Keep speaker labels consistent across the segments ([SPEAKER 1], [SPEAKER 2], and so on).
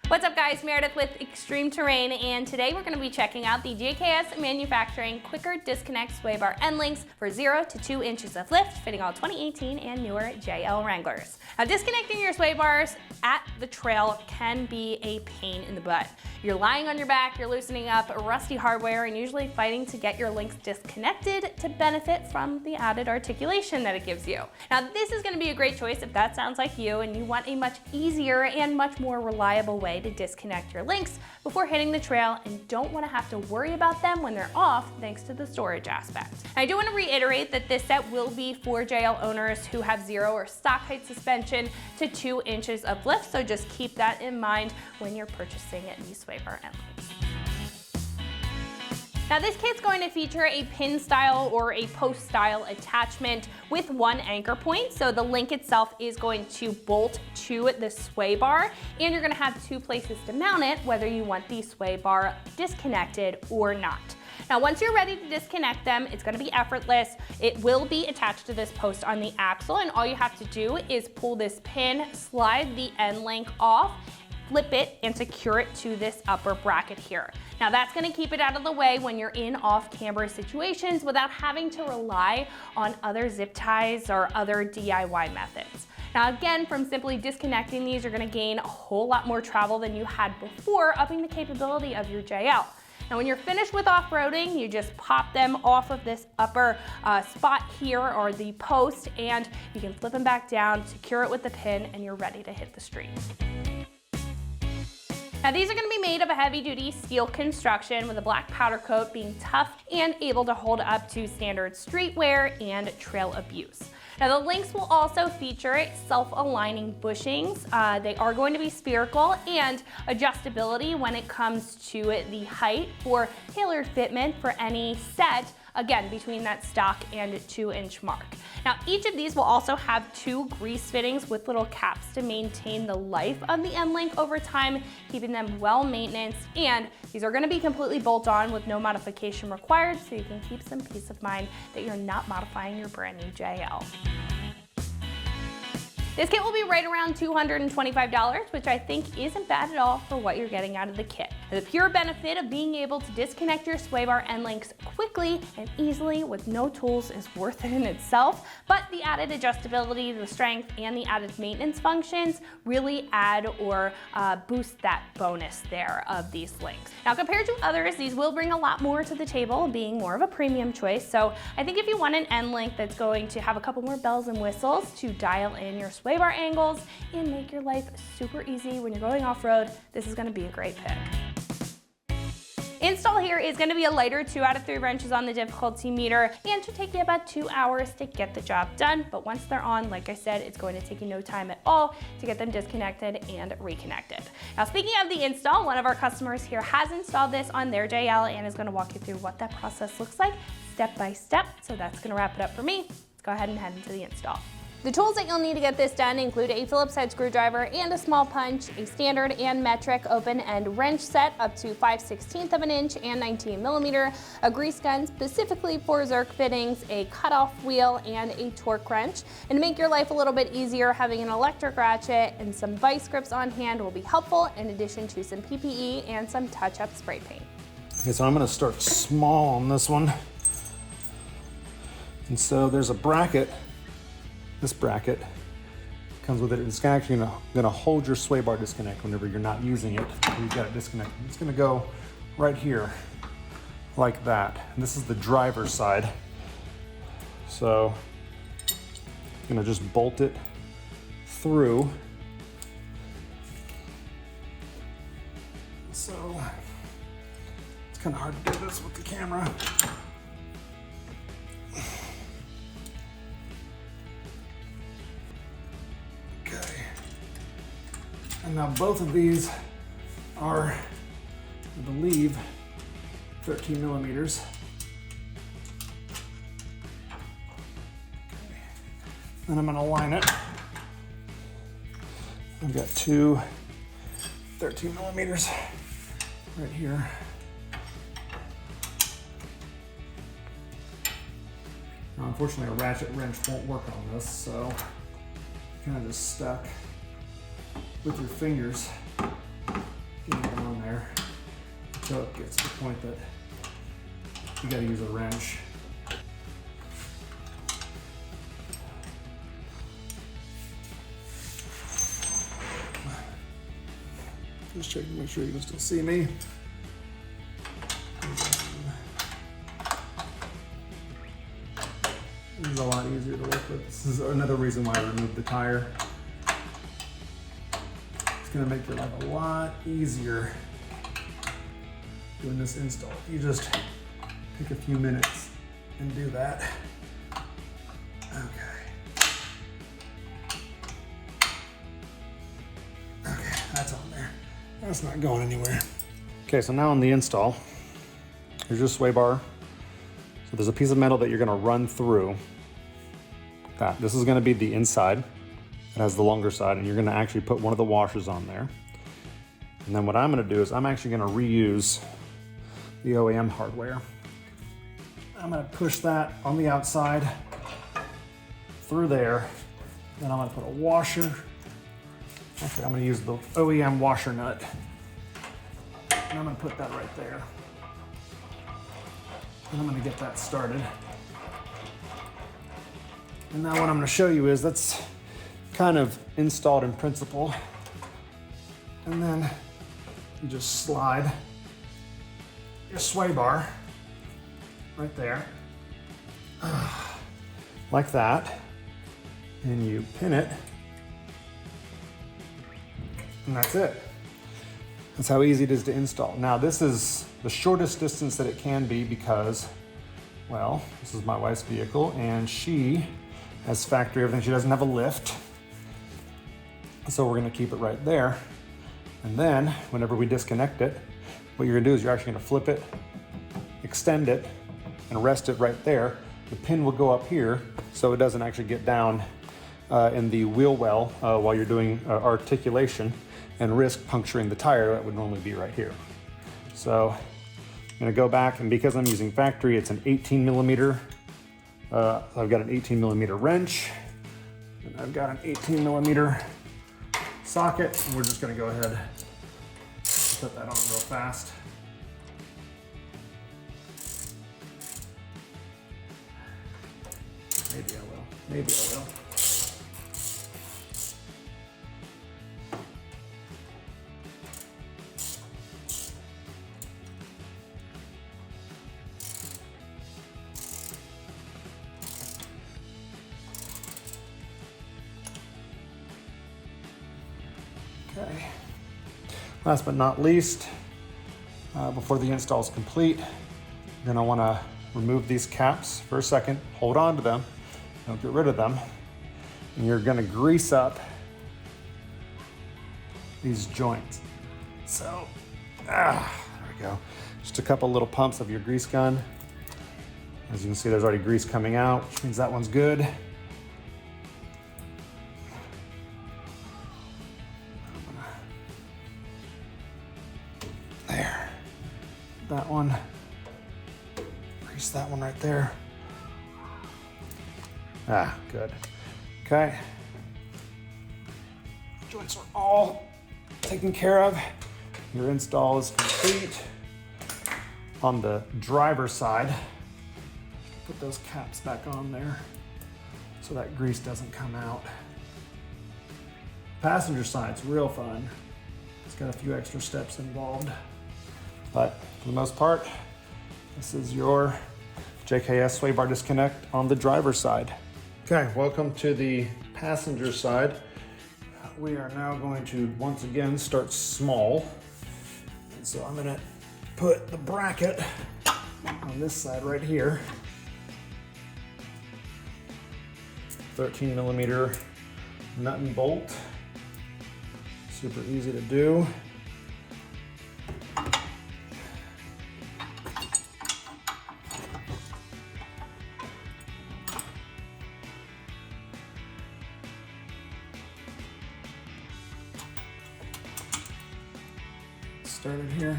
[SPEAKER 1] What's up guys, Meredith with Extreme Terrain, and today we're going to be checking out the JKS Manufacturing Quicker Disconnect Sway Bar End Links for 0 to 2 inches of lift, fitting all 2018 and newer JL Wranglers. Now, disconnecting your sway bars at the trail can be a pain in the butt. You're lying on your back, you're loosening up rusty hardware, and usually fighting to get your links disconnected to benefit from the added articulation that it gives you. Now, this is going to be a great choice if that sounds like you and you want a much easier and much more reliable way to disconnect your links before hitting the trail and don't want to have to worry about them when they're off thanks to the storage aspect. I do want to reiterate that this set will be for JL owners who have 0 or stock height suspension to 2 inches of lift, so just keep that in mind when you're purchasing these sway bar end links. Now this kit's going to feature a pin style or a post style attachment with one anchor point. So the link itself is going to bolt to the sway bar, and you're gonna have 2 places to mount it, whether you want the sway bar disconnected or not. Now, once you're ready to disconnect them, it's gonna be effortless. It will be attached to this post on the axle, and all you have to do is pull this pin, slide the end link off, flip it, and secure it to this upper bracket here. Now that's gonna keep it out of the way when you're in off-camber situations without having to rely on other zip ties or other DIY methods. Now again, from simply disconnecting these, you're gonna gain a whole lot more travel than you had before, upping the capability of your JL. Now when you're finished with off-roading, you just pop them off of this upper spot here, or the post, and you can flip them back down, secure it with the pin, and you're ready to hit the street. Now these are going to be made of a heavy-duty steel construction, with a black powder coat, being tough and able to hold up to standard street wear and trail abuse. Now the links will also feature self-aligning bushings. They are going to be spherical, and adjustability when it comes to the height for tailored fitment for any set, again, between that stock and 2-inch mark. Now, each of these will also have 2 grease fittings with little caps to maintain the life of the end link over time, keeping them well maintained, and these are gonna be completely bolt-on with no modification required, so you can keep some peace of mind that you're not modifying your brand new JL. This kit will be right around $225, which I think isn't bad at all for what you're getting out of the kit. The pure benefit of being able to disconnect your sway bar end links quickly and easily with no tools is worth it in itself, but the added adjustability, the strength, and the added maintenance functions really add or boost that bonus there of these links. Now compared to others, these will bring a lot more to the table, being more of a premium choice, so I think if you want an end link that's going to have a couple more bells and whistles to dial in your sway bar angles and make your life super easy when you're going off-road, this is going to be a great pick. Install here is going to be a lighter 2 out of 3 wrenches on the difficulty meter, and should take you about 2 hours to get the job done. But once they're on, like I said, it's going to take you no time at all to get them disconnected and reconnected. Now, speaking of the install, one of our customers here has installed this on their JL and is going to walk you through what that process looks like step by step. So that's going to wrap it up for me. Let's go ahead and head into the install. The tools that you'll need to get this done include a Phillips head screwdriver and a small punch, a standard and metric open end wrench set up to 5/16 of an inch and 19 millimeter, a grease gun specifically for Zerk fittings, a cutoff wheel, and a torque wrench. And to make your life a little bit easier, having an electric ratchet and some vice grips on hand will be helpful, in addition to some PPE and some touch-up spray paint.
[SPEAKER 2] Okay, so I'm going to start small on this one. And so there's a bracket. This bracket comes with it. It's actually gonna hold your sway bar disconnect whenever you're not using it. You've got it disconnected. It's gonna go right here, like that. And this is the driver's side. So I'm gonna just bolt it through. So it's kind of hard to do this with the camera. And now both of these are, I believe, 13 millimeters. Okay. Then I'm gonna line it. I've got 2 13 millimeters right here. Now, unfortunately, a ratchet wrench won't work on this, so kind of just stuck with your fingers until it gets to the point that you gotta use a wrench. Just checking to make sure you can still see me. This is a lot easier to work with. This is another reason why I removed the tire. It's gonna make your life a lot easier doing this install. You just take a few minutes and do that. Okay. Okay, that's on there. That's not going anywhere. Okay, so now on the install, here's your sway bar. So there's a piece of metal that you're gonna run through that. This is gonna be the inside. It has the longer side, and you're gonna actually put one of the washers on there. And then what I'm gonna do is I'm actually gonna reuse the OEM hardware. I'm gonna push that on the outside through there. Then I'm gonna put a washer. Actually, I'm gonna use the OEM washer nut. And I'm gonna put that right there. And I'm gonna get that started. And now what I'm gonna show you is that's kind of installed in principle. And then you just slide your sway bar right there, like that. And you pin it. And that's it. That's how easy it is to install. Now this is the shortest distance that it can be because, well, this is my wife's vehicle and she has factory everything. She doesn't have a lift. So we're gonna keep it right there. And then whenever we disconnect it, what you're gonna do is you're actually gonna flip it, extend it, and rest it right there. The pin will go up here so it doesn't actually get down in the wheel well while you're doing articulation and risk puncturing the tire that would normally be right here. So I'm gonna go back, and because I'm using factory, it's an 18 millimeter. I've got an 18 millimeter wrench, and I've got an 18 millimeter socket, and we're just gonna go ahead and put that on real fast. Maybe I will, maybe I will. Okay. Last but not least, before the install is complete, you're gonna wanna remove these caps for a second, hold on to them, don't get rid of them, and you're gonna grease up these joints. So, there we go. Just a couple little pumps of your grease gun. As you can see, there's already grease coming out, which means that one's good. That one, grease that one right there. Good. Okay. Joints are all taken care of. Your install is complete. On the driver's side, put those caps back on there so that grease doesn't come out. Passenger side's real fun. It's got a few extra steps involved. But for the most part, this is your JKS sway bar disconnect on the driver's side. Okay, welcome to the passenger side. We are now going to once again start small. And so I'm gonna put the bracket on this side right here. 13 millimeter nut and bolt. Super easy to do. Started here.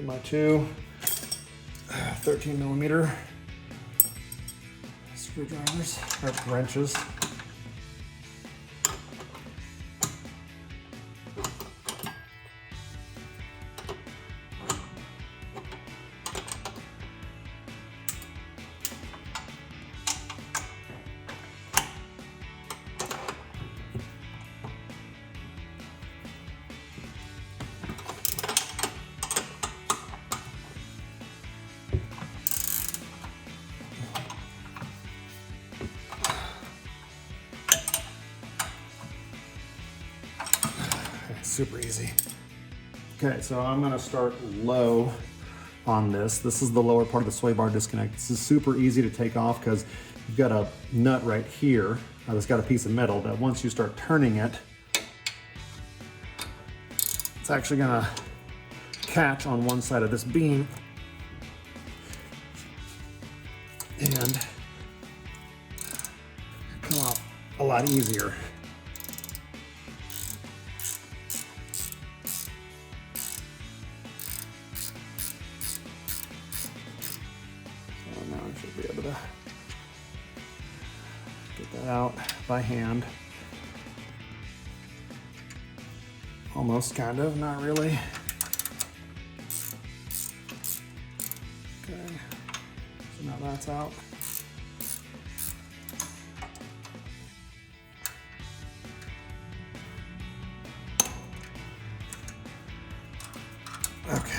[SPEAKER 2] my two 13mm screwdrivers, or wrenches. Super easy. Okay, so I'm gonna start low on this. This is the lower part of the sway bar disconnect. This is super easy to take off because you've got a nut right here that's got a piece of metal that once you start turning it, it's actually gonna catch on one side of this beam and come off a lot easier. Now I should be able to get that out by hand. Almost, kind of, not really. Okay, so now that's out. Okay.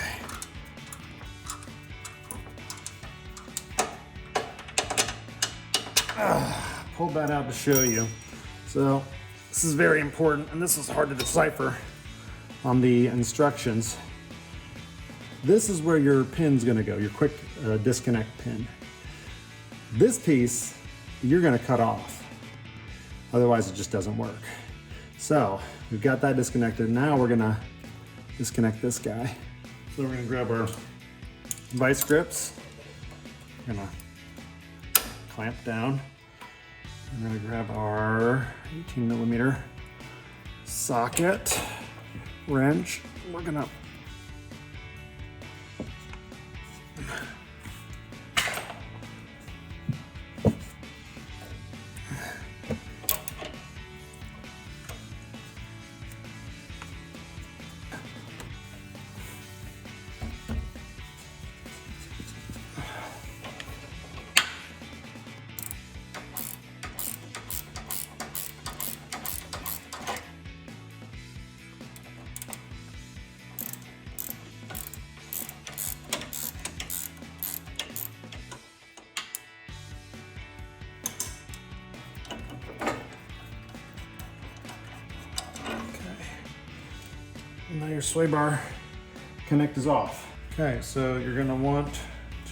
[SPEAKER 2] Pulled that out to show you. So this is very important, and this is hard to decipher on the instructions. This is where your pin's gonna go, your quick disconnect pin. This piece, you're gonna cut off. Otherwise it just doesn't work. So we've got that disconnected. Now we're gonna disconnect this guy. So we're gonna grab our vice grips. We're gonna clamp down. We're gonna grab our 18mm socket wrench. We're gonna now your sway bar connect is off. Okay, so you're gonna want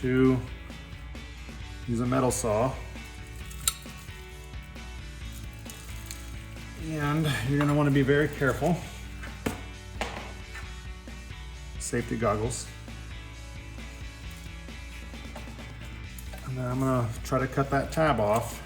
[SPEAKER 2] to use a metal saw. And you're gonna want to be very careful. Safety goggles. And then I'm gonna try to cut that tab off.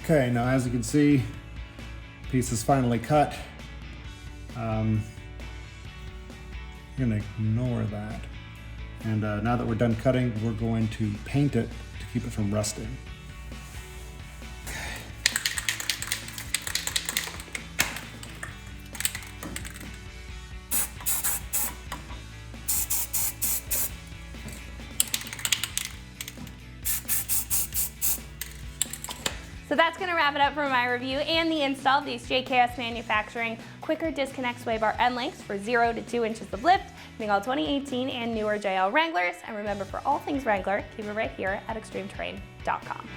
[SPEAKER 2] Okay, now as you can see, piece is finally cut. I'm gonna ignore that. And now that we're done cutting, we're going to paint it to keep it from rusting.
[SPEAKER 1] So that's going to wrap it up for my review and the install of these JKS Manufacturing quicker disconnect sway bar end lengths for 0 to 2 inches of lift, using all 2018 and newer JL Wranglers. And remember, for all things Wrangler, keep it right here at extremeterrain.com.